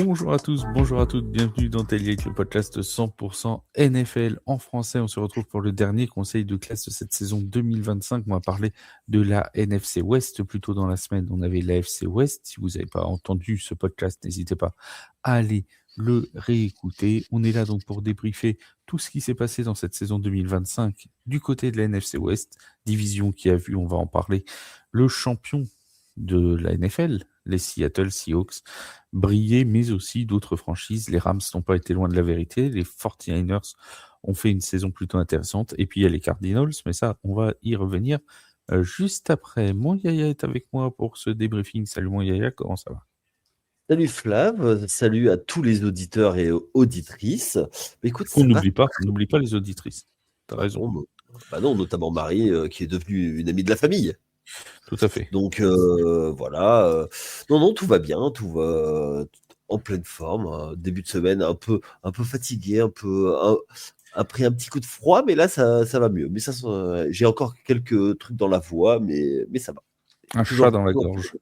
Bonjour à tous, bonjour à toutes, bienvenue dans Tailgate, le podcast 100% NFL en français. On se retrouve pour le dernier conseil de classe de cette saison 2025. On va parler de la NFC West. Plus tôt dans la semaine, on avait l'AFC West. Si vous n'avez pas entendu ce podcast, n'hésitez pas à aller le réécouter. On est là donc pour débriefer tout ce qui s'est passé dans cette saison 2025 du côté de la NFC West, division qui a vu, on va en parler, le champion de la NFL, les Seattle Seahawks, briller, mais aussi d'autres franchises. Les Rams n'ont pas été loin de la vérité. Les 49ers ont fait une saison plutôt intéressante. Et puis il y a les Cardinals, mais ça, on va y revenir juste après. Mon Yaya est avec moi pour ce débriefing. Salut mon Yaya, comment ça va? Salut Flav, salut à tous les auditeurs et auditrices. Écoute, On ça va? n'oublie pas les auditrices. T'as raison. Non, notamment Marie, qui est devenue une amie de la famille. Tout à fait. Donc voilà. Non, tout va bien, tout va en pleine forme. Début de semaine, un peu fatigué, après un petit coup de froid, mais là ça va mieux. Mais ça, j'ai encore quelques trucs dans la voix, mais ça va. Un chat Toujours. dans la gorge.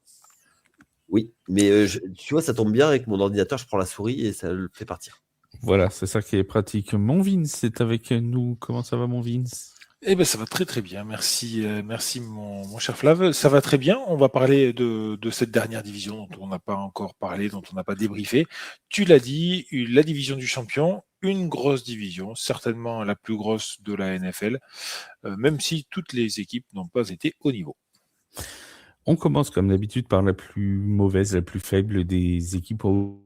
Oui, mais tu vois, ça tombe bien avec mon ordinateur, je prends la souris et ça le fait partir. Voilà, c'est ça qui est pratique. Mon Vince est avec nous. Comment ça va mon Vince? Eh ben, ça va très très bien. Merci, merci mon cher Flav. Ça va très bien. On va parler de cette dernière division dont on n'a pas encore parlé, dont on n'a pas débriefé. Tu l'as dit, la division du champion, une grosse division, certainement la plus grosse de la NFL, même si toutes les équipes n'ont pas été au niveau. On commence comme d'habitude par la plus mauvaise, la plus faible des équipes ou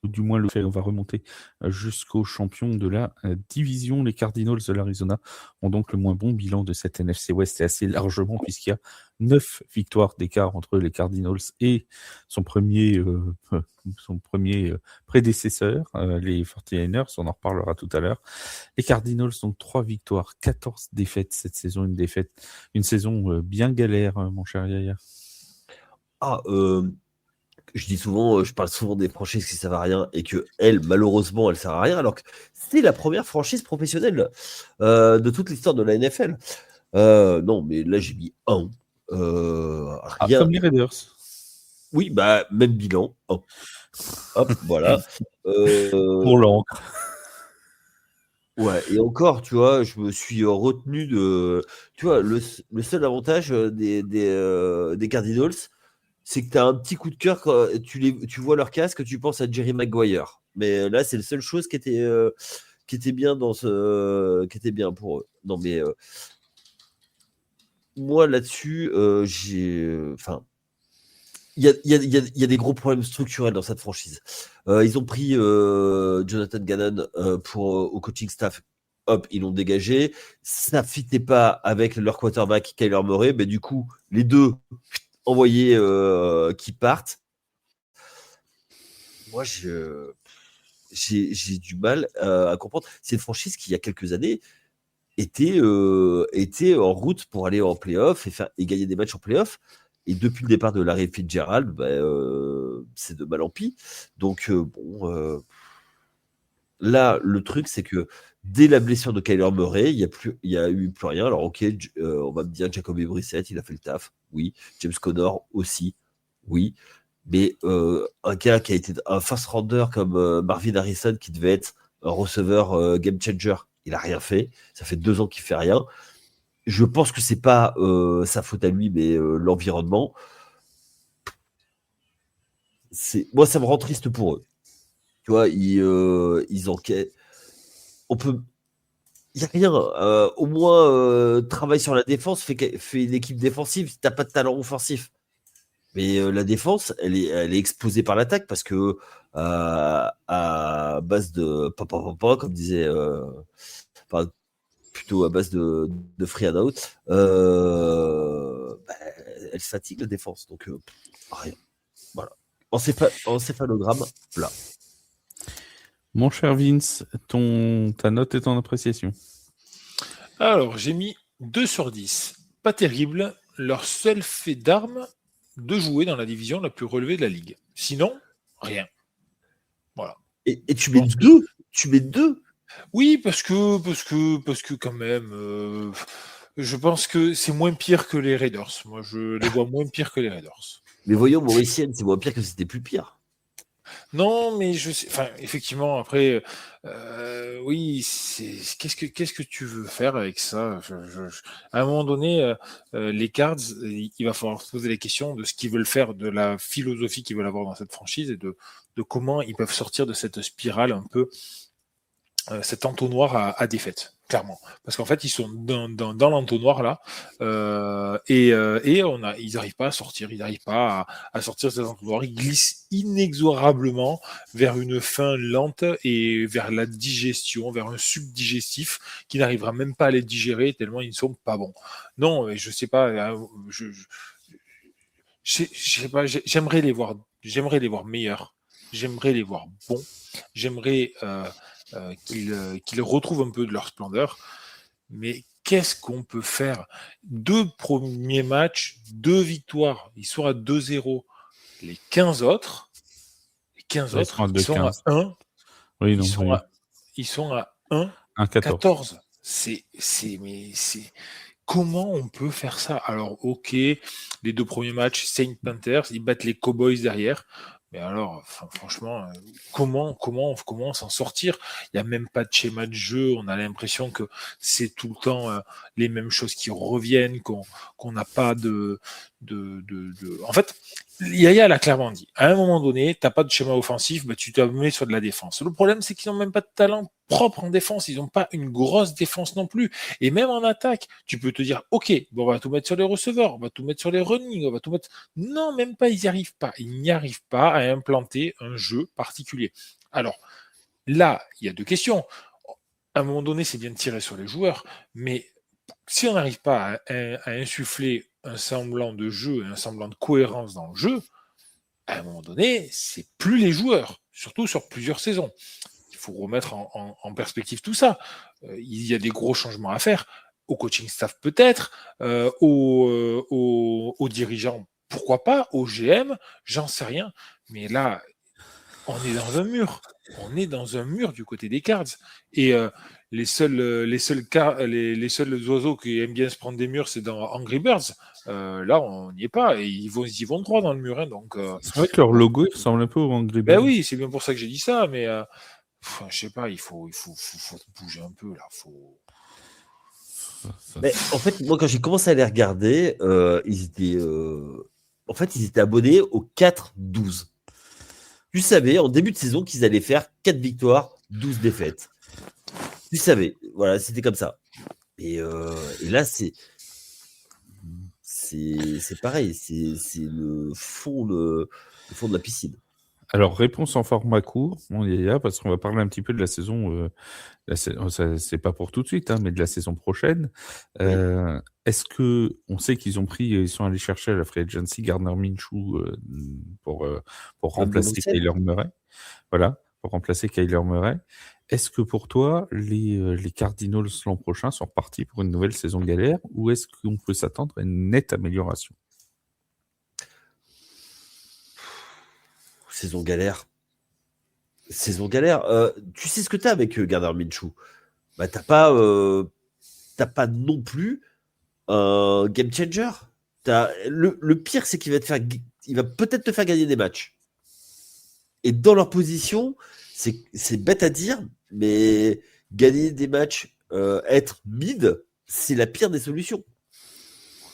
du moins le fait, on va remonter jusqu'aux champions de la division. Les Cardinals de l'Arizona ont donc le moins bon bilan de cette NFC West et assez largement puisqu'il y a 9 victoires d'écart entre les Cardinals et son premier prédécesseur, les 49ers, on en reparlera tout à l'heure. Les Cardinals ont 3 victoires, 14 défaites cette saison, une saison bien galère, mon cher Yaya. Je parle souvent des franchises qui servent à rien et que elle, malheureusement, elle sert à rien, alors que c'est la première franchise professionnelle de toute l'histoire de la NFL. Non, mais là j'ai mis un. Rien. Comme les Raiders. Oui, bah même bilan. Un. Hop, voilà. Pour l'encre. Ouais, et encore, tu vois, je me suis retenu de. Tu vois, le seul avantage des Cardinals, c'est que tu as un petit coup de cœur quand tu vois leur casque, tu penses à Jerry Maguire. Mais là, c'est la seule chose qui était bien qui était bien pour eux. Non, mais moi là-dessus, enfin, il y a des gros problèmes structurels dans cette franchise. Ils ont pris Jonathan Gannon au coaching staff. Hop, ils l'ont dégagé. Ça fitait pas avec leur quarterback Kyler Murray, mais du coup, les deux envoyés qui partent. Moi, j'ai du mal à comprendre. C'est une franchise qui, il y a quelques années, était en route pour aller en playoff et gagner des matchs en playoff. Et depuis le départ de Larry Fitzgerald, c'est de mal en pis. Donc, là, le truc, c'est que dès la blessure de Kyler Murray, il y a eu plus rien. Alors, ok, on va me dire Jacoby Brissett, il a fait le taf. Oui. James Conner aussi. Oui. Mais un gars qui a été un first rounder comme Marvin Harrison, qui devait être un receveur game changer, il a rien fait. Ça fait 2 ans qu'il fait rien. Je pense que c'est pas sa faute à lui, mais l'environnement. Moi, ça me rend triste pour eux. Tu vois, ils enquêtent. Il n'y a rien. Au moins, travaille sur la défense, fait une équipe défensive. Si t'as pas de talent offensif. Mais la défense, elle est exposée par l'attaque parce que à base de papa, comme disait, enfin, plutôt à base de free and out, elle fatigue la défense. Donc, rien. Voilà. Encéphalogramme plat. Mon cher Vince, ta note et ton appréciation. Alors, j'ai mis 2 sur 10. Pas terrible. Leur seul fait d'armes de jouer dans la division la plus relevée de la ligue. Sinon, rien. Voilà. Et tu mets deux. Tu mets deux. Oui, parce que quand même, je pense que c'est moins pire que les Raiders. Moi, je les vois moins pire que les Raiders. Mais voyons, Mauricienne, c'est moins pire que c'était plus pire. Non, mais je sais, enfin, effectivement, après, oui, qu'est-ce que tu veux faire avec ça? À un moment donné, les Cards, il va falloir se poser les questions de ce qu'ils veulent faire, de la philosophie qu'ils veulent avoir dans cette franchise et de comment ils peuvent sortir de cette spirale un peu cet entonnoir à défaite, clairement. Parce qu'en fait, ils sont dans l'entonnoir là, et ils n'arrivent pas à sortir, ils n'arrivent pas à sortir de cet entonnoir. Ils glissent inexorablement vers une fin lente et vers la digestion, vers un suc digestif qui n'arrivera même pas à les digérer tellement ils ne sont pas bons. Non, je sais pas, je sais pas, j'aimerais les voir meilleurs, j'aimerais les voir bons, j'aimerais qu'ils retrouvent un peu de leur splendeur. Mais qu'est-ce qu'on peut faire? 2 premiers matchs, 2 victoires, ils sont à 2-0. Les 15 autres, Là, ils sont à ils sont à 2-15. 1, Oui, ils non, sont oui. à, ils sont à 1, 1-14. 14. Mais comment on peut faire ça? Alors, ok, les 2 premiers matchs, Saint Panthers, ils battent les Cowboys derrière. Mais alors, enfin, franchement, comment s'en sortir? Il n'y a même pas de schéma de jeu. On a l'impression que c'est tout le temps les mêmes choses qui reviennent, qu'on n'a pas En fait, Yaya l'a clairement dit. À un moment donné, t'as pas de schéma offensif, bah, tu te mets sur de la défense. Le problème, c'est qu'ils n'ont même pas de talent propre en défense. Ils n'ont pas une grosse défense non plus. Et même en attaque, tu peux te dire, OK, bon, on va tout mettre sur les receveurs, on va tout mettre sur les running, on va tout mettre. Non, même pas, ils n'y arrivent pas. Ils n'y arrivent pas à implanter un jeu particulier. Alors, là, il y a 2 questions. À un moment donné, c'est bien de tirer sur les joueurs, mais si on n'arrive pas à insuffler un semblant de jeu, un semblant de cohérence dans le jeu, à un moment donné, c'est plus les joueurs, surtout sur plusieurs saisons. Il faut remettre en perspective tout ça. Il y a des gros changements à faire, au coaching staff peut-être, aux dirigeants, pourquoi pas, aux GM, j'en sais rien. Mais là, on est dans un mur. On est dans un mur du côté des Cards. Et les seuls oiseaux qui aiment bien se prendre des murs, c'est dans Angry Birds. Là, on n'y est pas. Et ils y vont droit dans le mur. Hein, donc, C'est vrai que leur logo, il ressemble un peu au Angry ben Birds. oui, c'est bien pour ça que j'ai dit ça. Mais je sais pas, faut bouger un peu là. Mais en fait, moi, quand j'ai commencé à les regarder, ils étaient, en fait, ils étaient abonnés au 4-12. Tu savais en début de saison qu'ils allaient faire 4 victoires, 12 défaites. Tu savais, voilà, c'était comme ça. Et là, c'est pareil, c'est le fond de la piscine. Alors, réponse en format court, mon Yaya, parce qu'on va parler un petit peu de la saison. C'est pas pour tout de suite, hein, mais de la saison prochaine. Oui. Est-ce que on sait ils sont allés chercher à la free agency Gardner Minshew pour remplacer Kyler Murray, voilà, pour remplacer Kyler Murray. Est-ce que pour toi les Cardinals l'an prochain sont repartis pour une nouvelle saison galère, ou est-ce qu'on peut s'attendre à une nette amélioration? Saison galère. Saison galère. Tu sais ce que t'as avec Gardner Minshew. Bah, t'as pas non plus un game changer. Le pire, c'est qu'il va il va peut-être te faire gagner des matchs. Et dans leur position, c'est bête à dire, mais gagner des matchs, être mid, c'est la pire des solutions.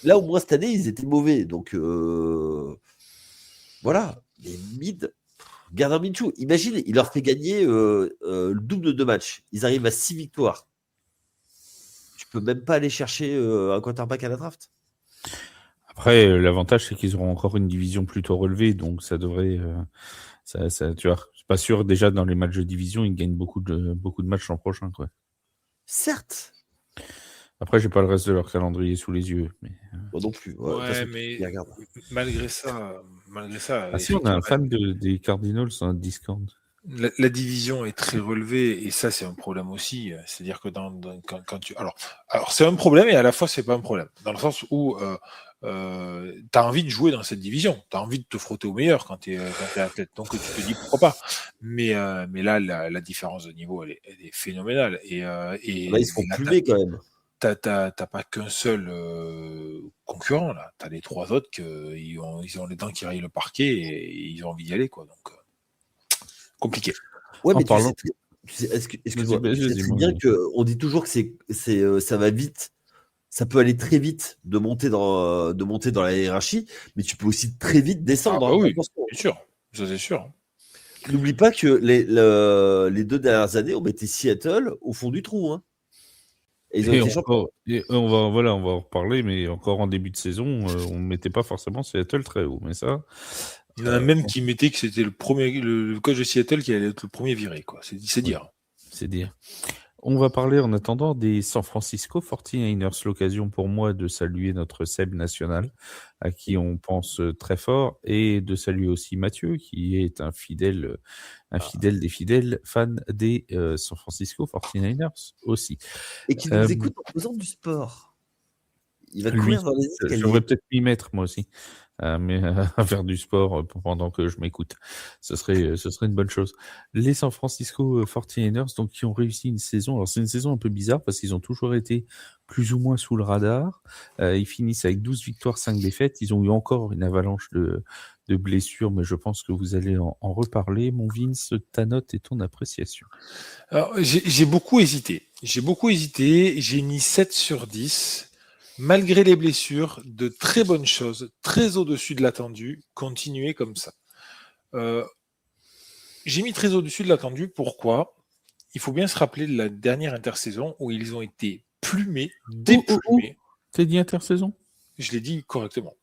Là, au moins, cette année, ils étaient mauvais. Donc, voilà. Mais mid, Gardner Minshew, imagine, il leur fait gagner le double de 2 matchs. Ils arrivent à 6 victoires. Tu peux même pas aller chercher un quarterback à la draft. Après, l'avantage, c'est qu'ils auront encore une division plutôt relevée, donc ça devrait, tu vois, c'est pas sûr. Déjà dans les matchs de division, ils gagnent beaucoup de matchs l'an prochain, quoi. Certes. Après, j'ai pas le reste de leur calendrier sous les yeux, mais. Moi non plus. Ouais, mais malgré ça. Ah si, on a un fan des Cardinals sur notre Discord. La division est très relevée et ça c'est un problème aussi. C'est-à-dire que quand tu alors c'est un problème et à la fois c'est pas un problème dans le sens où tu as envie de jouer dans cette division, tu as envie de te frotter au meilleur quand tu es athlète, donc tu te dis pourquoi pas. Mais là la différence de niveau elle est phénoménale et là, ils se font plumer quand même. T'as pas qu'un seul concurrent là, t'as les 3 autres ils ont les dents qui rayent le parquet et ils ont envie d'y aller quoi. Donc compliqué. Ouais, En mais parlant- excuse-moi, Vas-y, tu sais vas-y, très moi, bien vas-y. qu'on dit toujours que ça va vite, ça peut aller très vite de monter dans la hiérarchie, mais tu peux aussi très vite Ah descendre. bah Hein, oui, attention. bien sûr, ça c'est sûr. N'oublie pas que les 2 dernières années, on mettait Seattle au fond du trou. Hein, et ils ont Et été champions. encore, on va en reparler, mais encore en début de saison, on ne mettait pas forcément Seattle très haut. Mais ça, Il y en a même qui mettaient que c'était le coach de Seattle qui allait être le premier viré, quoi. C'est dire. c'est dire. On va parler en attendant des San Francisco 49ers, l'occasion pour moi de saluer notre Seb national, à qui on pense très fort, et de saluer aussi Mathieu, qui est un fidèle des fidèles fan des San Francisco 49ers aussi. Et qui nous écoute en faisant du sport. Il va Lui, courir dans les je devrais escaliers. peut-être m'y mettre moi aussi, mais à faire du sport pendant que je m'écoute. Ce serait une bonne chose. Les San Francisco 49ers, donc, qui ont réussi une saison. Alors, c'est une saison un peu bizarre parce qu'ils ont toujours été plus ou moins sous le radar. Ils finissent avec 12 victoires, 5 défaites. Ils ont eu encore une avalanche de blessures, mais je pense que vous allez en reparler. Mon Vince, ta note et ton appréciation. Alors, j'ai beaucoup hésité. J'ai mis 7 sur 10. Malgré les blessures, de très bonnes choses, très au-dessus de l'attendu. Continuez comme ça. J'ai mis très au-dessus de l'attendu. Pourquoi? Il faut bien se rappeler de la dernière intersaison où ils ont été plumés, déplumés. T'as dit intersaison? Je l'ai dit correctement.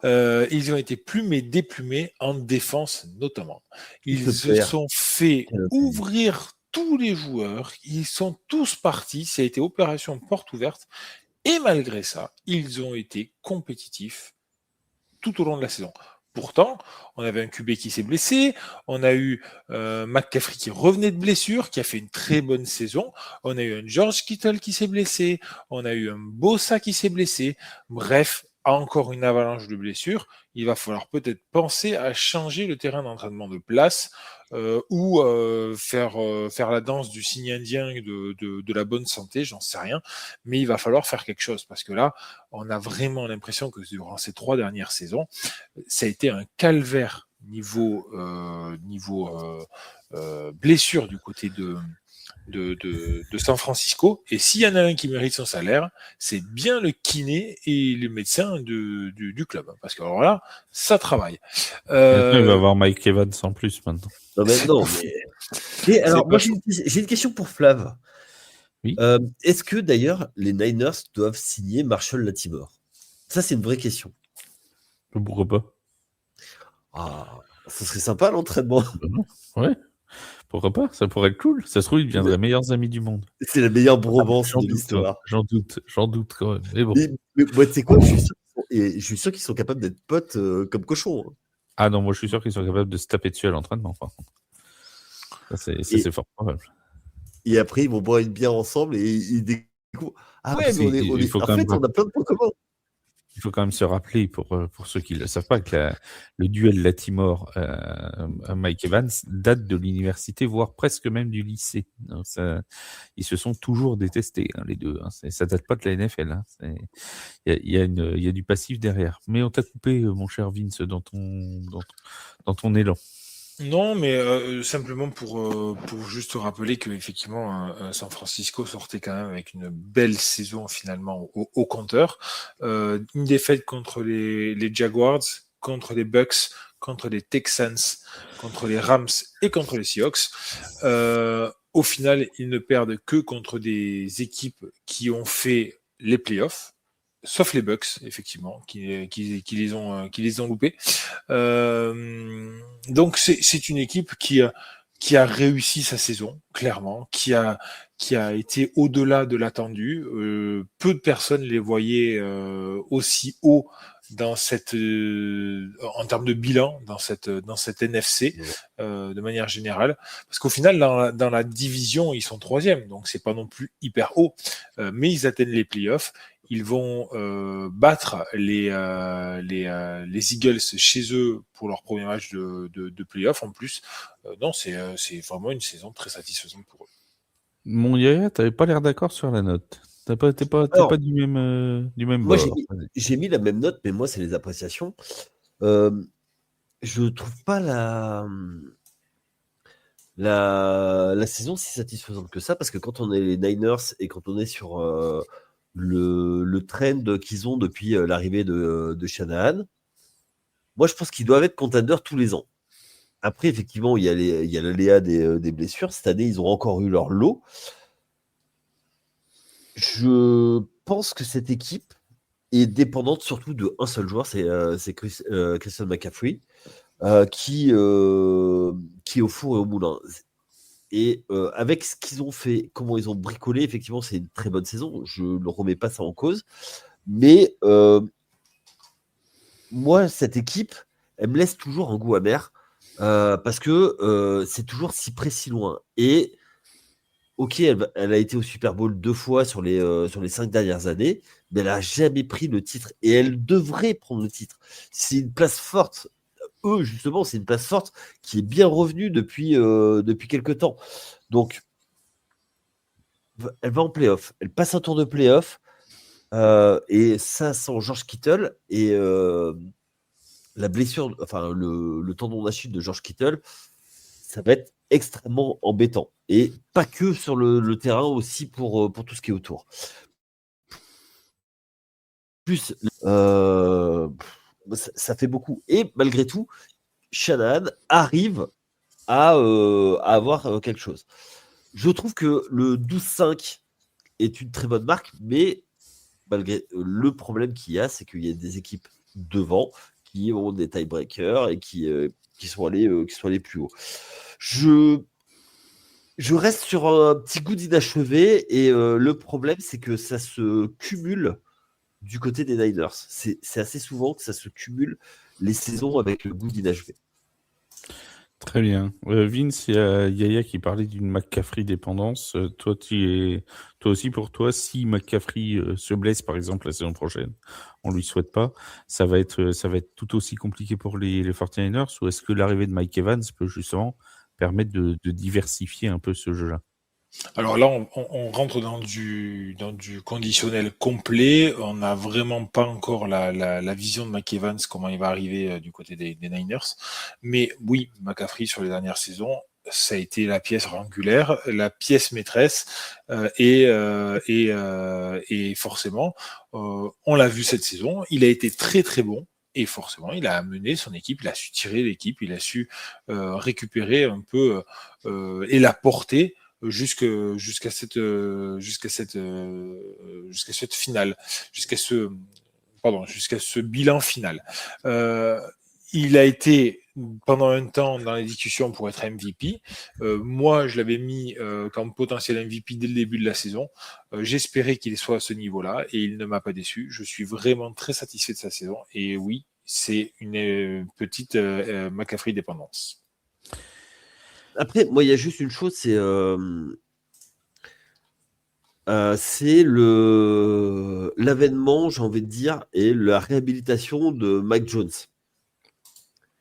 Ils ont été plumés, déplumés en défense notamment. Ils se sont fait ouvrir tous les joueurs. Ils sont tous partis. Ça a été opération porte ouverte. Et malgré ça, ils ont été compétitifs tout au long de la saison. Pourtant, on avait un QB qui s'est blessé, on a eu McCaffrey qui revenait de blessure, qui a fait une très bonne saison, on a eu un George Kittle qui s'est blessé, on a eu un Bosa qui s'est blessé, bref, encore une avalanche de blessures. Il va falloir peut-être penser à changer le terrain d'entraînement de place ou faire la danse du signe indien de la bonne santé, j'en sais rien, mais il va falloir faire quelque chose parce que là, on a vraiment l'impression que durant ces 3 dernières saisons, ça a été un calvaire niveau blessure du côté de San Francisco. Et s'il y en a un qui mérite son salaire, c'est bien le kiné et le médecin du club. Parce que alors là, ça travaille. Maintenant, il va avoir Mike Evans en plus maintenant. Non, mais alors, moi, j'ai une question pour Flav. Oui. Est-ce que d'ailleurs les Niners doivent signer Marshall Lattimore? Ça, c'est une vraie question. Pourquoi pas? Ah, ça serait sympa l'entraînement. Ouais. Pourquoi pas? Ça pourrait être cool. Ça se trouve, ils deviendraient meilleurs amis du monde. C'est la meilleure bromance de l'histoire. J'en doute quand même. Mais bon. Mais moi, tu sais quoi, je suis sûr qu'ils sont capables d'être potes comme cochons. Hein. Ah non, moi je suis sûr qu'ils sont capables de se taper dessus à l'entraînement, par contre. Ça, c'est fort probable. Et après, ils vont boire une bière ensemble et ils découvrent. Ah, Ouais, parce mais qu'on est, il faut en quand fait, même on a plein de points communs. Il faut quand même se rappeler, pour ceux qui ne le savent pas, que le duel Lattimore Mike Evans date de l'université, voire presque même du lycée. Donc ils se sont toujours détestés, hein, les deux. Hein. Ça date pas de la NFL. Hein. Il y a du passif derrière. Mais on t'a coupé, mon cher Vince, dans ton élan. Non, mais simplement pour juste rappeler que effectivement San Francisco sortait quand même avec une belle saison finalement au compteur. Une défaite contre les Jaguars, contre les Bucks, contre les Texans, contre les Rams et contre les Seahawks. Au final, ils ne perdent que contre des équipes qui ont fait les playoffs. Sauf les Bucks, effectivement, qui les ont loupés. Donc c'est une équipe qui a réussi sa saison, clairement, qui a été au-delà de l'attendu. Peu de personnes les voyaient aussi haut dans en termes de bilan dans cette NFC de manière générale, parce qu'au final dans la division ils sont 3e, donc c'est pas non plus hyper haut, mais ils atteignent les playoffs. Ils vont battre les Eagles chez eux pour leur premier match de playoff. En plus, non, c'est vraiment une saison très satisfaisante pour eux. Mon Yaya, t'avais pas l'air d'accord sur la note. T'es pas du même moi, bord. J'ai mis la même note, mais moi, c'est les appréciations. Je trouve pas la saison si satisfaisante que ça, parce que quand on est les Niners et quand on est sur le trend qu'ils ont depuis l'arrivée de Shanahan, moi je pense qu'ils doivent être contenders tous les ans. Après, effectivement, il y a l'aléa des blessures. Cette année, ils ont encore eu leur lot. Je pense que cette équipe est dépendante surtout d'un seul joueur, c'est Christian McCaffrey, qui est au four et au moulin. Et avec ce qu'ils ont fait, comment ils ont bricolé, effectivement, c'est une très bonne saison. Je ne remets pas ça en cause. Mais moi, cette équipe, elle me laisse toujours un goût amer parce que c'est toujours si près, si loin. Et ok, elle a été au Super Bowl 2 fois sur les 5 dernières années, mais elle n'a jamais pris le titre. Et elle devrait prendre le titre. C'est une place forte. Eux, justement, c'est une place forte qui est bien revenue depuis quelques temps. Donc, elle va en playoff. Elle passe un tour de playoff. Et ça, sans George Kittle. Et la blessure, enfin, le tendon d'Achille de George Kittle, ça va être extrêmement embêtant. Et pas que sur le terrain, aussi pour tout ce qui est autour. Plus, ça fait beaucoup. Et malgré tout, Shanahan arrive à avoir quelque chose. Je trouve que le 12-5 est une très bonne marque, mais malgré le problème qu'il y a, c'est qu'il y a des équipes devant qui ont des tiebreakers et qui sont allés plus haut. Je reste sur un petit goût d'inachevé et le problème, c'est que ça se cumule du côté des Niners. C'est assez souvent que ça se cumule les saisons avec le goût d'inachevé. Très bien. Vince, il y a Yaya qui parlait d'une McCaffrey dépendance. Toi aussi, pour toi, si McCaffrey se blesse, par exemple, la saison prochaine, on lui souhaite pas, ça va être tout aussi compliqué pour les 49ers, ou est-ce que l'arrivée de Mike Evans peut justement permettre de diversifier un peu ce jeu-là? Alors là, on rentre dans du conditionnel complet. On n'a vraiment pas encore la vision de McEvans, comment il va arriver du côté des Niners. Mais oui, McCaffrey, sur les dernières saisons, ça a été la pièce angulaire, la pièce maîtresse. Et forcément, on l'a vu cette saison, il a été très très bon. Et forcément, il a amené son équipe, il a su tirer l'équipe, il a su récupérer un peu et la porter jusqu'à cette finale, jusqu'à ce bilan final. Il a été pendant un temps dans les discussions pour être MVP. Moi, je l'avais mis comme potentiel MVP dès le début de la saison. J'espérais qu'il soit à ce niveau-là et il ne m'a pas déçu. Je suis vraiment très satisfait de sa saison. Et oui, c'est une petite McCaffrey dépendance. Après, moi, il y a juste une chose, c'est l'avènement, j'ai envie de dire, et la réhabilitation de Mike Jones.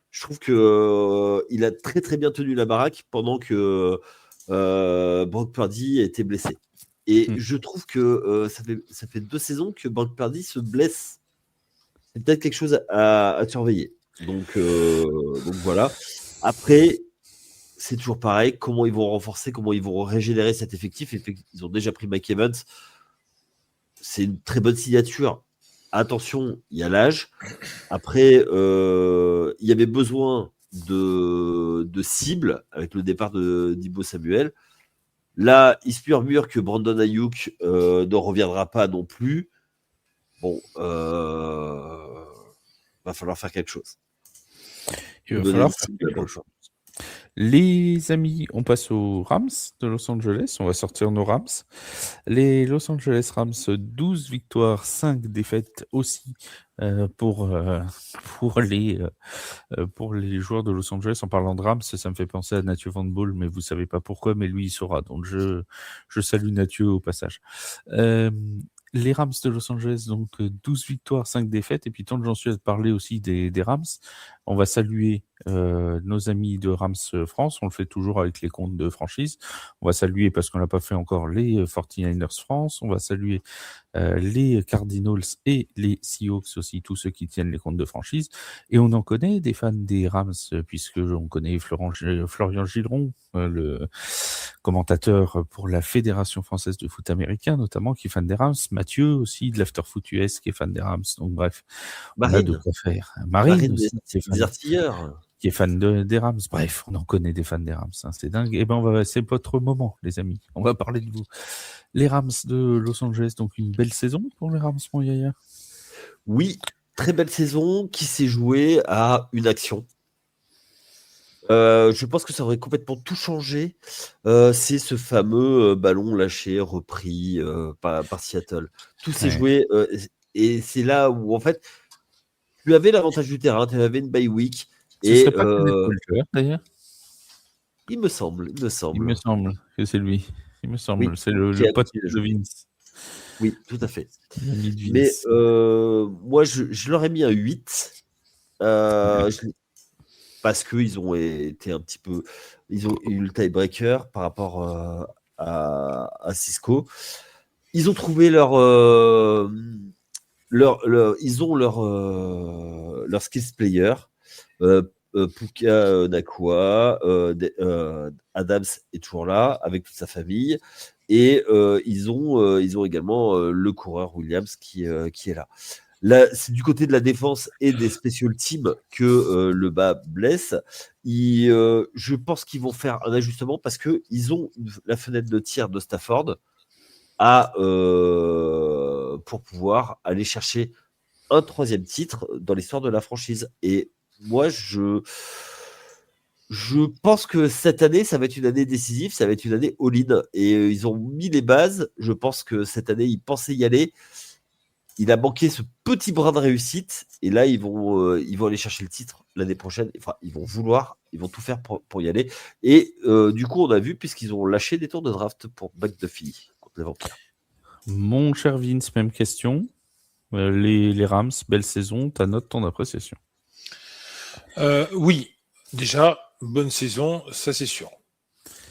Je trouve que il a très très bien tenu la baraque pendant que Brock Purdy était blessé. Et je trouve que ça fait 2 saisons que Brock Purdy se blesse. C'est peut-être quelque chose à surveiller. Donc voilà. Après, c'est toujours pareil. Comment ils vont renforcer, comment ils vont régénérer cet effectif. Ils ont déjà pris Mike Evans. C'est une très bonne signature. Attention, il y a l'âge. Après, il y avait besoin de cibles avec le départ de Deebo Samuel. Là, il se murmure que Brandon Ayuk ne reviendra pas non plus. Bon, va falloir faire quelque chose. Il va falloir faire quelque chose. Les amis, on passe aux Rams de Los Angeles. On va sortir nos Rams. Les Los Angeles Rams, 12 victoires, 5 défaites aussi pour les joueurs de Los Angeles. En parlant de Rams, ça me fait penser à Mathieu Van Bool, mais vous savez pas pourquoi, mais lui, il saura. Donc, je salue Mathieu au passage. Les Rams de Los Angeles, donc 12 victoires, 5 défaites. Et puis, tant que j'en suis à parler aussi des Rams, On va saluer nos amis de Rams France. On le fait toujours avec les comptes de franchise. On va saluer, parce qu'on l'a pas fait encore, les 49ers France. On va saluer les Cardinals et les Seahawks aussi, tous ceux qui tiennent les comptes de franchise. Et on en connaît des fans des Rams, puisque on connaît Florian Gilleron, le commentateur pour la Fédération française de foot américain, notamment, qui est fan des Rams. Mathieu aussi, de l'Afterfoot US, qui est fan des Rams. Donc bref, on a de Marine, quoi faire. Marine des, aussi, des artilleurs. qui est fan des Rams. Bref, on en connaît des fans des Rams, hein, c'est dingue. Eh ben, c'est votre moment, les amis. On va parler de vous. Les Rams de Los Angeles, donc une belle saison pour les Rams, mon Yaya. Oui, très belle saison qui s'est jouée à une action. Je pense que ça aurait complètement tout changé. C'est ce fameux ballon lâché, repris par Seattle. Tout s'est joué et c'est là où en fait tu avais l'avantage du terrain, tu avais une bye week. Ce serait pas Kenneth Walker, d'ailleurs? Il me semble. Il me semble que c'est lui. Il me semble. Oui, C'est le pote de Vince. Oui, tout à fait. L'ami de Mais Vince. moi, je leur ai mis un 8. Parce qu'ils ont été un petit peu. Ils ont eu le tiebreaker par rapport à Cisco. Ils ont trouvé ils ont leur skills player. Puka Nakua, Adams est toujours là avec toute sa famille. Et ils ont également le coureur Williams qui est là. Là, c'est du côté de la défense et des special teams que le bas blesse. Je pense qu'ils vont faire un ajustement parce qu'ils ont la fenêtre de tir de Stafford pour pouvoir aller chercher un 3e titre dans l'histoire de la franchise. Et moi, je pense que cette année, ça va être une année décisive, ça va être une année all-in. Et ils ont mis les bases. Je pense que cette année, ils pensaient y aller. Il a manqué ce petit brin de réussite. Et là, ils vont aller chercher le titre l'année prochaine. Enfin, ils vont tout faire pour y aller. Et du coup, on a vu, puisqu'ils ont lâché des tours de draft pour McDuffie contre les Vampires. Mon cher Vince, même question. Les Rams, belle saison, ta note, ton appréciation? Oui, déjà, bonne saison, ça c'est sûr.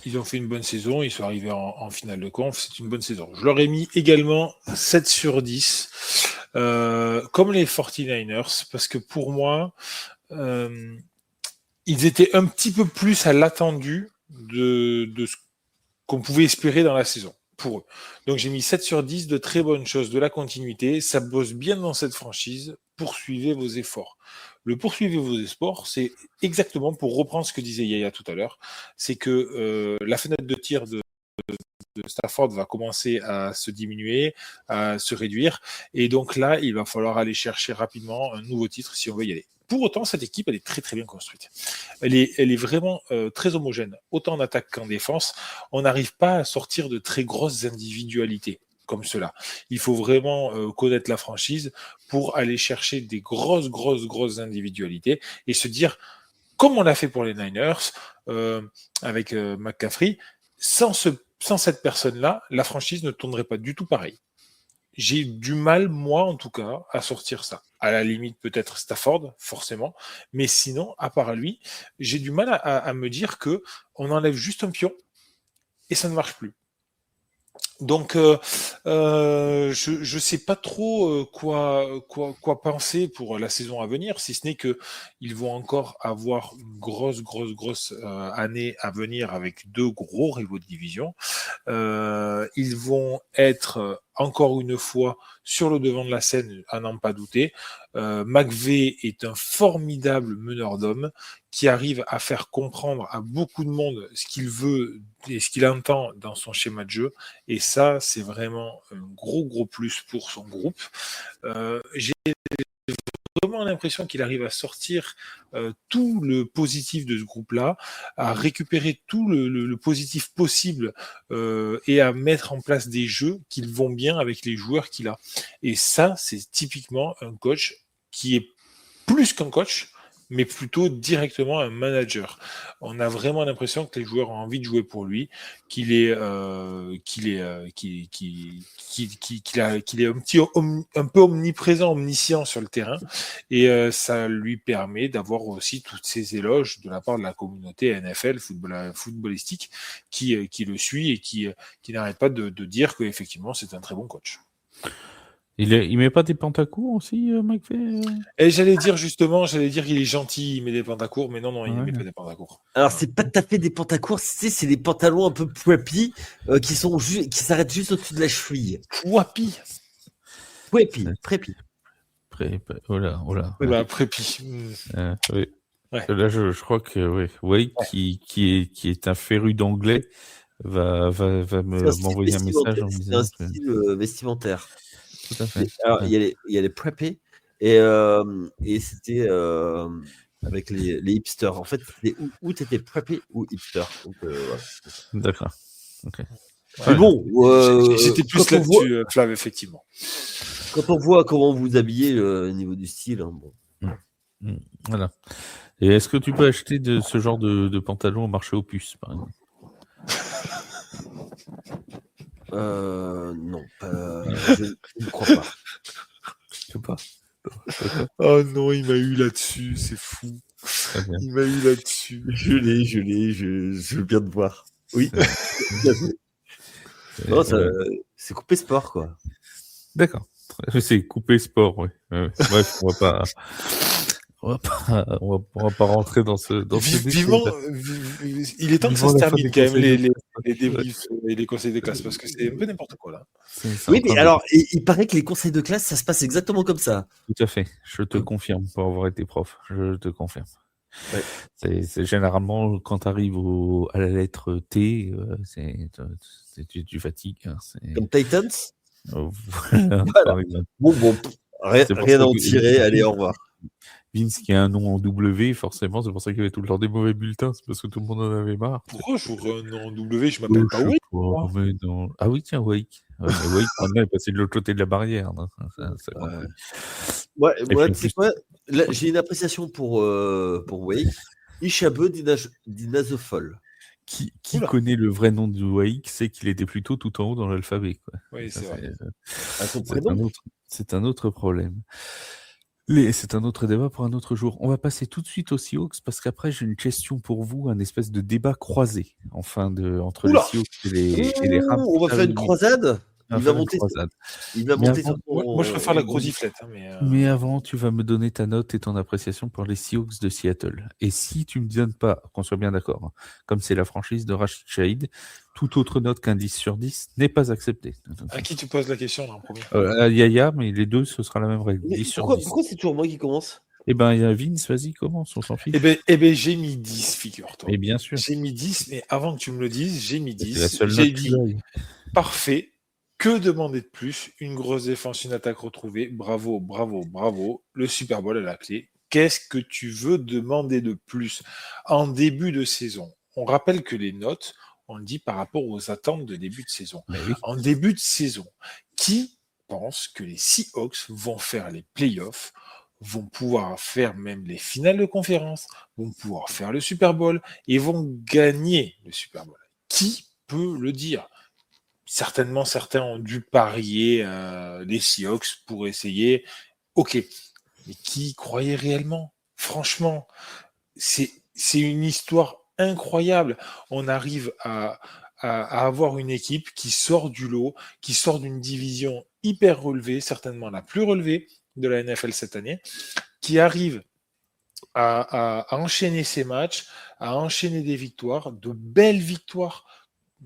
Ils ont fait une bonne saison, ils sont arrivés en finale de conf, c'est une bonne saison. Je leur ai mis également 7 sur 10, comme les 49ers, parce que pour moi, ils étaient un petit peu plus à l'attendu de ce qu'on pouvait espérer dans la saison, pour eux. Donc j'ai mis 7 sur 10, de très bonnes choses, de la continuité, ça bosse bien dans cette franchise, poursuivez vos efforts. Le poursuivez vos efforts, c'est exactement pour reprendre ce que disait Yaya tout à l'heure, c'est que la fenêtre de tir de Stafford va commencer à se diminuer, à se réduire, et donc là, il va falloir aller chercher rapidement un nouveau titre si on veut y aller. Pour autant, cette équipe, elle est très très bien construite. Elle est vraiment très homogène, autant en attaque qu'en défense. On n'arrive pas à sortir de très grosses individualités comme cela. Il faut vraiment connaître la franchise pour aller chercher des grosses individualités et se dire, comme on l'a fait pour les Niners, avec McCaffrey, sans cette personne-là, la franchise ne tournerait pas du tout pareil. J'ai du mal, moi en tout cas, à sortir ça. À la limite, peut-être Stafford, forcément. Mais sinon, à part lui, j'ai du mal à me dire que on enlève juste un pion et ça ne marche plus. Donc, je sais pas trop quoi penser pour la saison à venir, si ce n'est que ils vont encore avoir une grosse année à venir avec 2 gros rivaux de division. Ils vont être encore une fois sur le devant de la scène, à n'en pas douter. McVay est un formidable meneur d'hommes qui arrive à faire comprendre à beaucoup de monde ce qu'il veut et ce qu'il entend dans son schéma de jeu. Et ça, c'est vraiment un gros plus pour son groupe. J'ai vraiment l'impression qu'il arrive à sortir tout le positif de ce groupe-là, à récupérer tout le positif possible et à mettre en place des jeux qui vont bien avec les joueurs qu'il a. Et ça, c'est typiquement un coach qui est plus qu'un coach, mais plutôt directement un manager. On a vraiment l'impression que les joueurs ont envie de jouer pour lui, qu'il est un peu omniprésent, omniscient sur le terrain, et ça lui permet d'avoir aussi toutes ces éloges de la part de la communauté NFL footballistique qui le suit et qui n'arrête pas de dire qu'effectivement c'est un très bon coach. Il met pas des pantacours aussi, McVay Et j'allais dire qu'il est gentil, il met des pantacours, mais non, il ne met pas des pantacours. Alors, c'est pas tout à fait des pantacours, c'est des pantalons un peu preppy qui s'arrêtent juste au-dessus de la cheville. Wapi. Preppy. Voilà. Voilà, prépi. Oui. Ouais. Là, je crois que Wake, qui est un féru d'anglais, va m'envoyer un message en me disant c'est un style vestimentaire. Tout à fait. Alors, il y a les preppy et c'était avec les hipsters. En fait, c'était où t'étais preppy ou hipster. Donc, voilà. D'accord. Okay. Mais bon, j'étais plus là-dessus, Flav, effectivement. Quand on voit comment vous habillez au niveau du style, hein, bon. Voilà. Et est-ce que tu peux acheter ce genre de pantalon au marché aux puces, par exemple? Non, je ne crois pas. Je sais pas. Oh non, il m'a eu là-dessus, c'est fou. Il m'a eu là-dessus. Je veux bien te voir. Oui. Non, c'est coupé sport, quoi. D'accord. C'est coupé sport, oui. Bref, on va pas rentrer dans ce vivement, il est temps que ça se termine quand même les débriefs et les conseils de classe, parce que c'est un peu n'importe quoi là. Oui, mais alors, il paraît que les conseils de classe, ça se passe exactement comme ça. Tout à fait, je te confirme, pour avoir été prof, je te confirme. Ouais. C'est généralement, quand tu arrives à la lettre T, tu fatigues. Hein, comme Titans. Voilà. Bon, rien à en tirer, allez, au revoir. Vince qui a un nom en W, forcément, c'est pour ça qu'il y avait tout le temps des mauvais bulletins, c'est parce que tout le monde en avait marre. Pourquoi j'aurais un nom en W? Je m'appelle pas Wake. Ah oui, tiens, Wake. Ouais, Wake, maintenant, est passé de l'autre côté de la barrière. Non ouais, tu sais quoi, là, j'ai une appréciation pour Wake. Ishabe Dinazofol. Qui connaît le vrai nom de Wake, c'est qu'il était plutôt tout en haut dans l'alphabet. Quoi. Oui, c'est vrai. C'est un autre problème. C'est un autre débat pour un autre jour. On va passer tout de suite aux Seahawks parce qu'après j'ai une question pour vous, un espèce de débat croisé entre les Seahawks et les Rams. On va faire une croisade. Il va monter sur moi, je préfère la croziflette. Mais avant, tu vas me donner ta note et ton appréciation pour les Seahawks de Seattle. Et si tu me donnes pas, qu'on soit bien d'accord, hein, comme c'est la franchise de Rashid Shaheed, toute autre note qu'un 10 sur 10 n'est pas acceptée. À qui tu poses la question là, en premier? À Yaya, mais les deux, ce sera la même règle. Pourquoi c'est toujours moi qui commence? Eh ben, il y a Vince, vas-y, commence, on s'en fiche. Eh ben, j'ai mis 10, figure-toi. Et bien sûr. J'ai mis 10, mais avant que tu me le dises, j'ai mis 10. C'est la seule note dit, parfait. Que demander de plus? Une grosse défense, une attaque retrouvée. Bravo. Le Super Bowl à la clé. Qu'est-ce que tu veux demander de plus en début de saison? On rappelle que les notes, on le dit par rapport aux attentes de début de saison. Oui. En début de saison, qui pense que les Seahawks vont faire les playoffs, vont pouvoir faire même les finales de conférence, vont pouvoir faire le Super Bowl et vont gagner le Super Bowl? Qui peut le dire? Certainement, certains ont dû parier les Seahawks pour essayer. Ok, mais qui y croyait réellement? Franchement, c'est une histoire incroyable. On arrive à avoir une équipe qui sort du lot, qui sort d'une division hyper relevée, certainement la plus relevée de la NFL cette année, qui arrive à enchaîner ses matchs, à enchaîner des victoires, de belles victoires.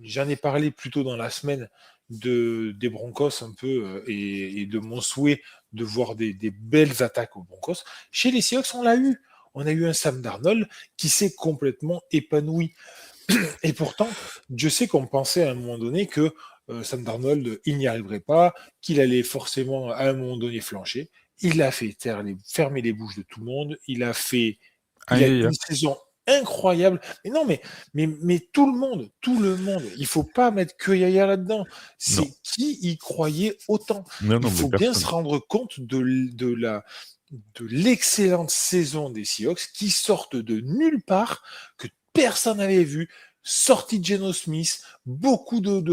J'en ai parlé plus tôt dans la semaine des Broncos un peu et de mon souhait de voir des belles attaques aux Broncos. Chez les Seahawks, on l'a eu. On a eu un Sam Darnold qui s'est complètement épanoui. Et pourtant, je sais qu'on pensait à un moment donné que Sam Darnold, il n'y arriverait pas, qu'il allait forcément à un moment donné flancher. Il a fait fermer les bouches de tout le monde. Il a fait une saison incroyable. Mais non, mais tout le monde, il faut pas mettre que Yaya là-dedans. C'est qui y croyait autant. Il faut bien se rendre compte de de l'excellente saison des Seahawks qui sortent de nulle part, que personne n'avait vu, sortie de Geno Smith, beaucoup de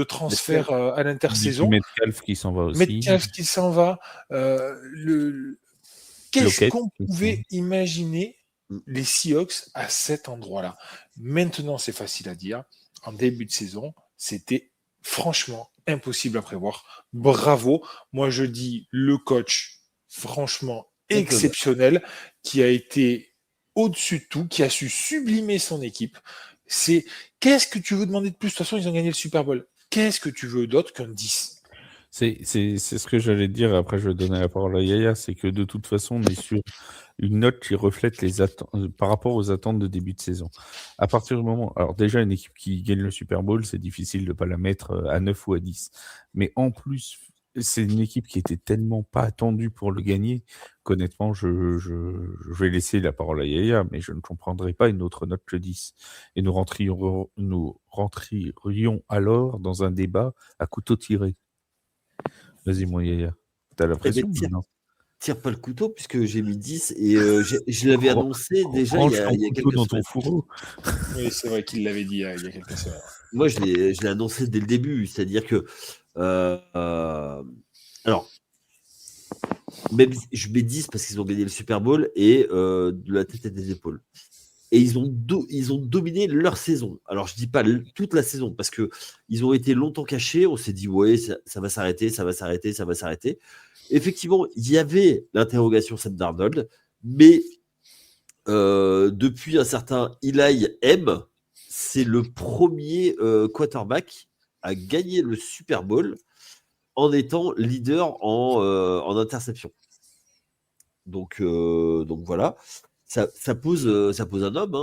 transferts à l'intersaison. Metcalf qui s'en va aussi. Metcalf qui s'en va. Qu'est-ce qu'on pouvait imaginer les Seahawks à cet endroit-là? Maintenant, c'est facile à dire. En début de saison, c'était franchement impossible à prévoir. Bravo. Moi, je dis le coach, franchement exceptionnel, qui a été au-dessus de tout, qui a su sublimer son équipe. Qu'est-ce que tu veux demander de plus? De toute façon, ils ont gagné le Super Bowl. Qu'est-ce que tu veux d'autre qu'un 10? C'est ce que j'allais dire. Après, je vais donner la parole à Yaya. C'est que de toute façon, on est sur une note qui reflète les attentes par rapport aux attentes de début de saison. À partir du moment, alors déjà, une équipe qui gagne le Super Bowl, c'est difficile de ne pas la mettre à 9 ou à 10. Mais en plus, c'est une équipe qui était tellement pas attendue pour le gagner qu'honnêtement, je vais laisser la parole à Yaya, mais je ne comprendrai pas une autre note que 10. Et nous rentrerions alors dans un débat à couteau tiré. Vas-y, mon Yaya. T'as la pression maintenant? Tire pas le couteau, puisque j'ai mis 10 et je l'avais annoncé déjà il y a quelques dans semaines. Ton fourreau. Oui, c'est vrai qu'il l'avait dit il y a quelques semaines. Moi, je l'ai annoncé dès le début, c'est-à-dire que alors, même je mets 10 parce qu'ils ont gagné le Super Bowl et de la tête et des épaules. Et ils ont dominé leur saison. Alors, je dis pas toute la saison, parce que ils ont été longtemps cachés. On s'est dit, ouais, ça va s'arrêter, ça va s'arrêter, ça va s'arrêter. Effectivement, il y avait l'interrogation Sam Darnold, mais depuis un certain Eli M, c'est le premier quarterback à gagner le Super Bowl en étant leader en interception. Donc voilà. Ça pose un homme,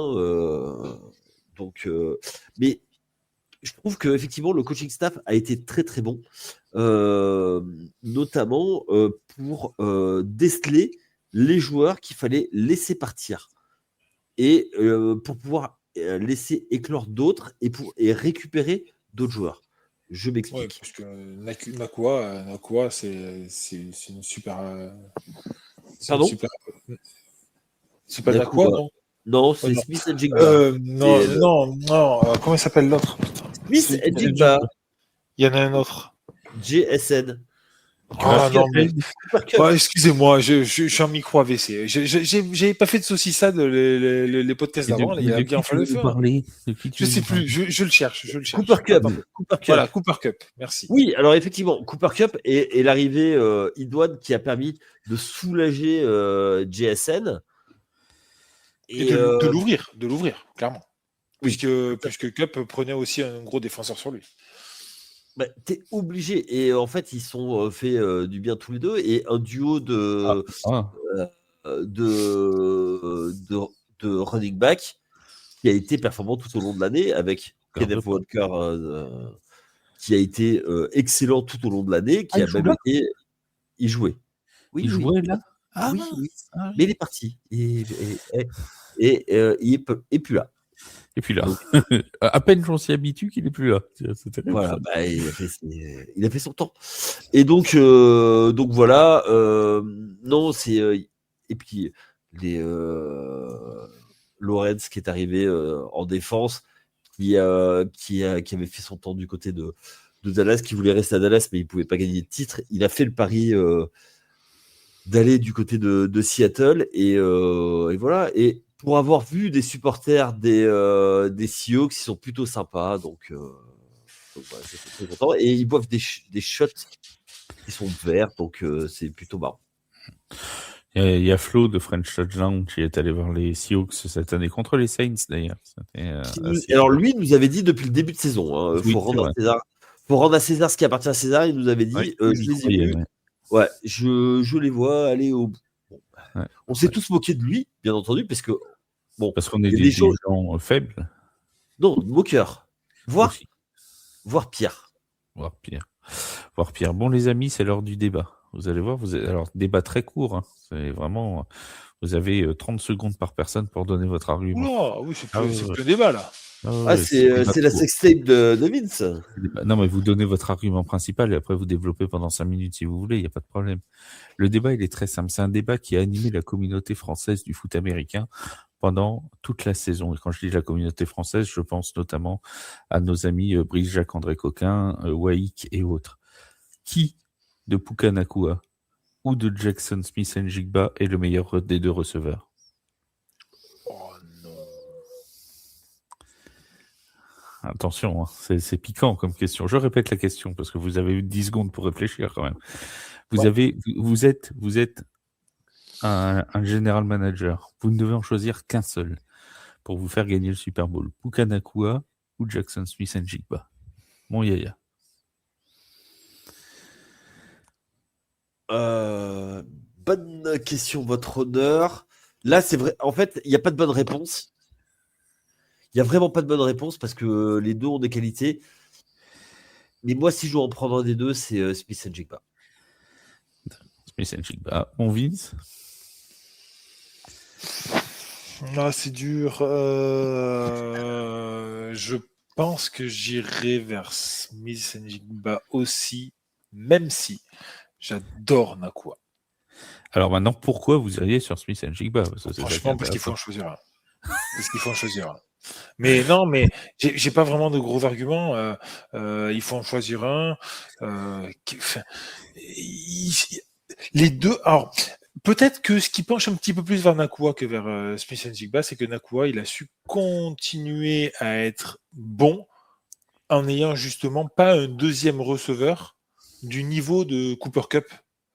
mais je trouve que effectivement le coaching staff a été très très bon, notamment pour déceler les joueurs qu'il fallait laisser partir et pour pouvoir laisser éclore d'autres et récupérer d'autres joueurs. Je m'explique. Ouais, parce que Nakua, c'est une super. Pardon. C'est pas Nakua, non? Non, c'est Smith et Jigba. Non. Comment il s'appelle l'autre? Smith et Jigba. Il y en a un autre. JSN. Ah non, mais. Excusez-moi, je suis en micro AVC. J'ai pas fait de saucissade les podcasts d'avant. Il a bien fallu le faire. Je sais plus, je le cherche. Cooper Cup. Voilà, Cooper Cup. Merci. Oui, alors effectivement, Cooper Cup et l'arrivée idoine qui a permis de soulager JSN. Et de l'ouvrir, clairement. Oui. Puisque Cup prenait aussi un gros défenseur sur lui. Bah, t'es obligé. Et en fait, ils sont fait du bien tous les deux. Et un duo de running back qui a été performant tout au long de l'année avec Kenneth Walker qui a été excellent tout au long de l'année, qui a même été. Il jouait. Oui, il jouait là. Oui. Mais il est parti. Et il est plus là. Et puis là, à peine j'en s'y habitue qu'il est plus là. C'est terrible. Voilà, il a fait son temps. Et donc voilà. Non, c'est et puis les Lawrence qui est arrivé en défense, qui avait fait son temps du côté de Dallas, qui voulait rester à Dallas, mais il pouvait pas gagner de titre. Il a fait le pari d'aller du côté de Seattle et voilà. Et pour avoir vu des supporters des Seahawks, qui sont plutôt sympas, donc voilà, j'étais très content. Et ils boivent des shots qui sont verts, donc c'est plutôt marrant. Il y a Flo de French Touchdown qui est allé voir les Seahawks cette année contre les Saints d'ailleurs. Alors lui nous avait dit depuis le début de saison, faut rendre à César ce qui appartient à César. Il nous avait dit, je les ai vus. Ouais, je les vois aller au bout. Bon, on s'est tous moqué de lui, bien entendu, parce qu'on est des gens faibles. Non, moqueurs. Voire pire. Voire pire. Bon, les amis, c'est l'heure du débat. Vous allez voir, alors débat très court. Hein. C'est vraiment, vous avez 30 secondes par personne pour donner votre argument. Oh, oui, c'est plus débat là. Ah, c'est la sextape de Vince. Non, mais vous donnez votre argument principal et après vous développez pendant 5 minutes si vous voulez, il n'y a pas de problème. Le débat, il est très simple. C'est un débat qui a animé la communauté française du foot américain pendant toute la saison. Et quand je dis la communauté française, je pense notamment à nos amis Brice Jacques André Coquin, Waik et autres. Qui de Puka Nacua ou de Jackson Smith Njigba est le meilleur des deux receveurs? Oh non. Attention, hein, c'est piquant comme question. Je répète la question parce que vous avez eu 10 secondes pour réfléchir quand même. Vous êtes un général manager. Vous ne devez en choisir qu'un seul pour vous faire gagner le Super Bowl. Puka Nacua ou Jackson Smith Njigba? Mon Yaya. Bonne question, votre honneur. Là, c'est vrai. En fait, il n'y a pas de bonne réponse. Il n'y a vraiment pas de bonne réponse parce que les deux ont des qualités. Mais moi, si je dois en prendre un des deux, c'est Smith Njigba. Smith Njigba. Mon Vince? Ah, c'est dur. Je pense que j'irai vers Smith Njigba aussi, même si j'adore Nacua. Alors maintenant, pourquoi vous iriez sur Smith Njigba? Franchement, parce qu'il faut en choisir un. Mais non, mais j'ai pas vraiment de gros arguments. Il faut en choisir un. Les deux. Alors, peut-être que ce qui penche un petit peu plus vers Nacua que vers Smith Njigba, c'est que Nacua, il a su continuer à être bon en n'ayant justement pas un deuxième receveur du niveau de Cooper Kupp.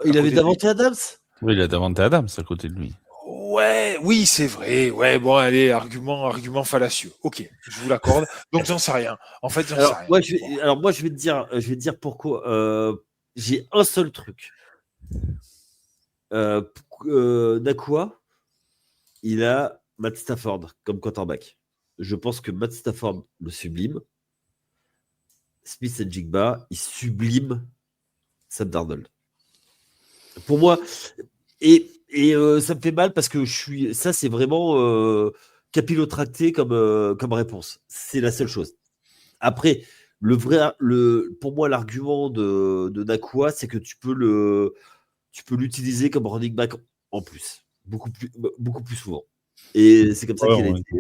Il avait Davante Adams? Oui, il a Davante Adams à côté de lui. Ouais, oui, c'est vrai. Ouais, bon, allez, argument fallacieux. Ok, je vous l'accorde. Donc, j'en sais rien. En fait, j'en sais rien. Moi, je vais te dire pourquoi. J'ai un seul truc. Nacua, il a Matt Stafford comme quarterback. Je pense que Matt Stafford le sublime. Smith Njigba, il sublime Sam Darnold. Pour moi, et ça me fait mal parce que ça, c'est vraiment capillotracté comme réponse. C'est la seule chose. Après, pour moi, l'argument de Nacua, c'est que tu peux l'utiliser comme running back en plus, beaucoup plus souvent. Et c'est comme ça qu'il a été.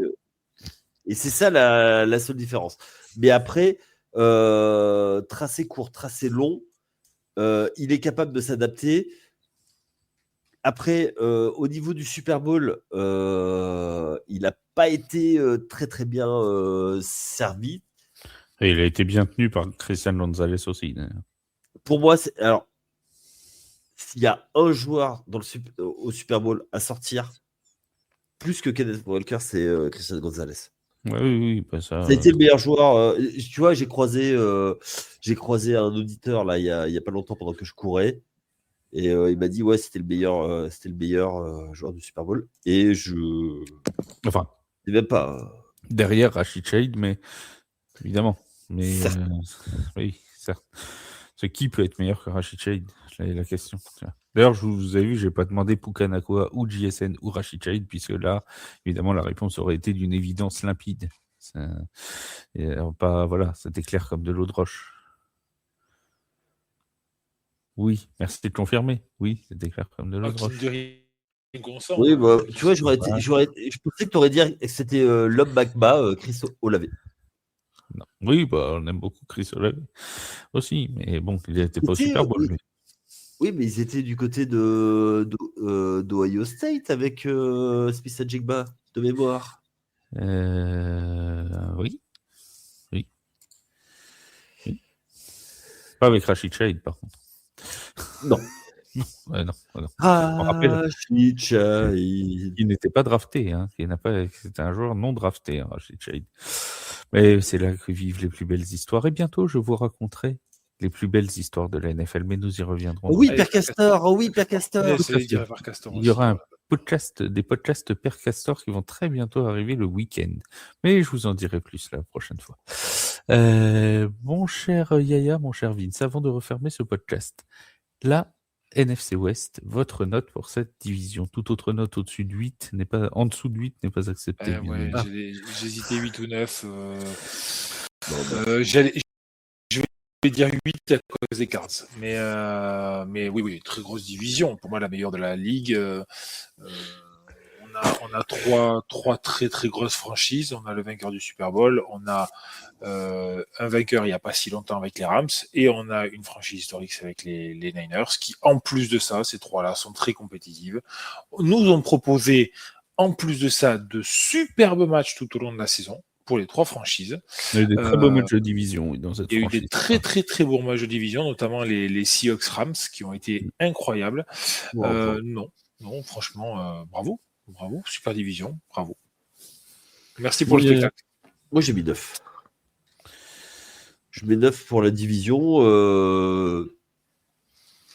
Et c'est ça la seule différence. Mais après, tracé court, tracé long, il est capable de s'adapter. Après, au niveau du Super Bowl, il n'a pas été très très bien servi. Et il a été bien tenu par Christian Gonzalez aussi. Pour moi, alors, s'il y a un joueur au Super Bowl à sortir, plus que Kenneth Walker, c'est Christian Gonzalez. Oui, bah ça a été le meilleur joueur. Tu vois, j'ai croisé un auditeur là il y a pas longtemps pendant que je courais. Et il m'a dit, ouais, c'était le meilleur joueur du Super Bowl. Et enfin, c'est même pas. Derrière Rashid Shade, mais évidemment. Mais oui, certes. Qui peut être meilleur que Rashid Shade? C'est la question. D'ailleurs, je vous ai vu, j'ai pas demandé Puka Nacua ou JSN ou Rashid Shade, puisque là, évidemment, la réponse aurait été d'une évidence limpide. Voilà, c'était clair comme de l'eau de roche. Oui, merci de confirmer. Oui, c'était clair comme de l'eau de roche. Oui, bah, tu vois, je pensais que tu aurais dit que c'était l'homme Magma, Chris Olave. Non. Oui, bah, on aime beaucoup Chris Olave aussi, mais bon, il n'était pas au Super Bowl. Lui. Oui, mais ils étaient du côté d'Ohio State avec Smith Njigba, de mémoire. Oui. Pas avec Rashid Shade, par contre. Non. non. Rashid Shade. Il n'était pas drafté. Hein. C'était un joueur non drafté, hein, Rashid Shade. Mais c'est là que vivent les plus belles histoires. Et bientôt, je vous raconterai les plus belles histoires de la NFL, mais nous y reviendrons. Oui, Père Castor. Oui, Père Castor. Il y aura des podcasts Père Castor qui vont très bientôt arriver le week-end. Mais je vous en dirai plus la prochaine fois. Mon cher Yaya, mon cher Vince, avant de refermer ce podcast, là, NFC West, votre note pour cette division. Toute autre note au-dessus de 8 n'est pas, en dessous de 8 n'est pas acceptée. Ouais, j'hésitais 8 ou 9. Je vais dire 8 à cause des Cards. Mais oui, très grosse division. Pour moi, la meilleure de la ligue. On a trois très très grosses franchises. On a le vainqueur du Super Bowl, on a un vainqueur il n'y a pas si longtemps avec les Rams, et on a une franchise historique avec les Niners, qui en plus de ça, ces trois-là sont très compétitives. Nous ont proposé en plus de ça de superbes matchs tout au long de la saison pour les trois franchises. Il y a eu des très beaux matchs de division dans cette franchise. Il y a eu des très très très beaux matchs de division, notamment les Seahawks Rams qui ont été incroyables. Non, franchement, bravo, super division, bravo. Merci pour le spectacle. Moi j'ai mis 9. Je mets 9 pour la division.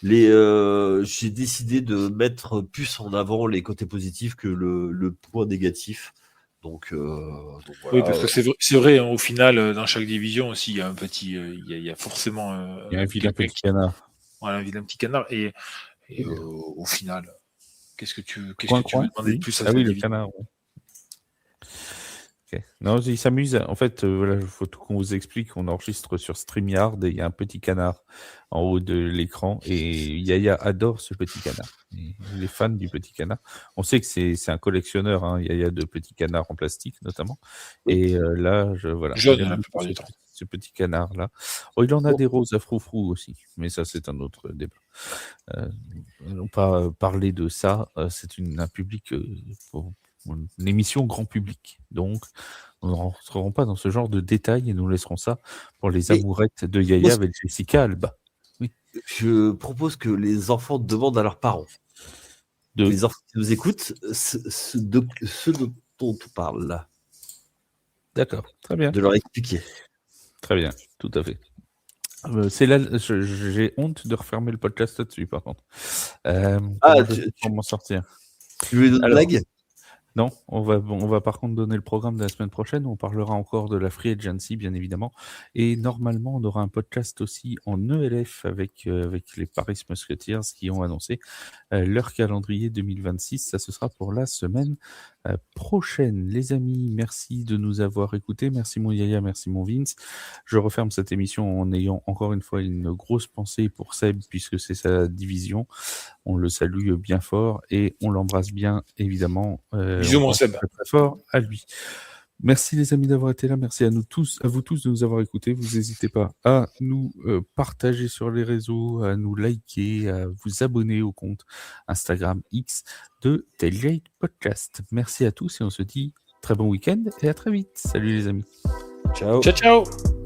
J'ai décidé de mettre plus en avant les côtés positifs que le point négatif. Donc voilà. Oui, parce que c'est vrai, au final, dans chaque division aussi, il y a un petit, il y a forcément il y a un vilain petit canard. Voilà, un vilain petit canard. Et au final, qu'est-ce que tu veux demander de plus à cette division? Le canard. Ouais. Okay. Non, il s'amuse. En fait, voilà, il faut tout qu'on vous explique. On enregistre sur StreamYard et il y a un petit canard en haut de l'écran. Et Yaya adore ce petit canard. Il est fan du petit canard. On sait que c'est un collectionneur, hein, Yaya, de petits canards en plastique notamment. Et là, voilà. Jaune, ce petit canard-là. Oh, il en a des roses à froufrou aussi. Mais ça, c'est un autre débat. On pas parler de ça. C'est un public une émission grand public. Donc, nous ne rentrerons pas dans ce genre de détails et nous laisserons ça pour les amourettes de Yaya avec Jessica Alba. Oui. Je propose que les enfants demandent à leurs parents. Les enfants qui nous écoutent, ce dont on parle là. D'accord, très bien. De leur expliquer. Très bien, tout à fait. C'est là, j'ai honte de refermer le podcast là-dessus, par contre. Pour m'en sortir. Tu veux une blague ? Non, on va par contre donner le programme de la semaine prochaine. On parlera encore de la Free Agency, bien évidemment. Et normalement, on aura un podcast aussi en ELF avec les Paris Musketeers qui ont annoncé leur calendrier 2026. Ça, ce sera pour la semaine prochaine. Les amis, merci de nous avoir écoutés. Merci mon Yaya, merci mon Vince. Je referme cette émission en ayant encore une fois une grosse pensée pour Seb, puisque c'est sa division. On le salue bien fort et on l'embrasse bien, évidemment. Bisous, mon Seb. Très fort à lui. Merci les amis d'avoir été là. Merci à vous tous de nous avoir écoutés. Vous n'hésitez pas à nous partager sur les réseaux, à nous liker, à vous abonner au compte Instagram X de Tailgate Podcast. Merci à tous et on se dit très bon week-end et à très vite. Salut les amis. Ciao. Ciao, ciao.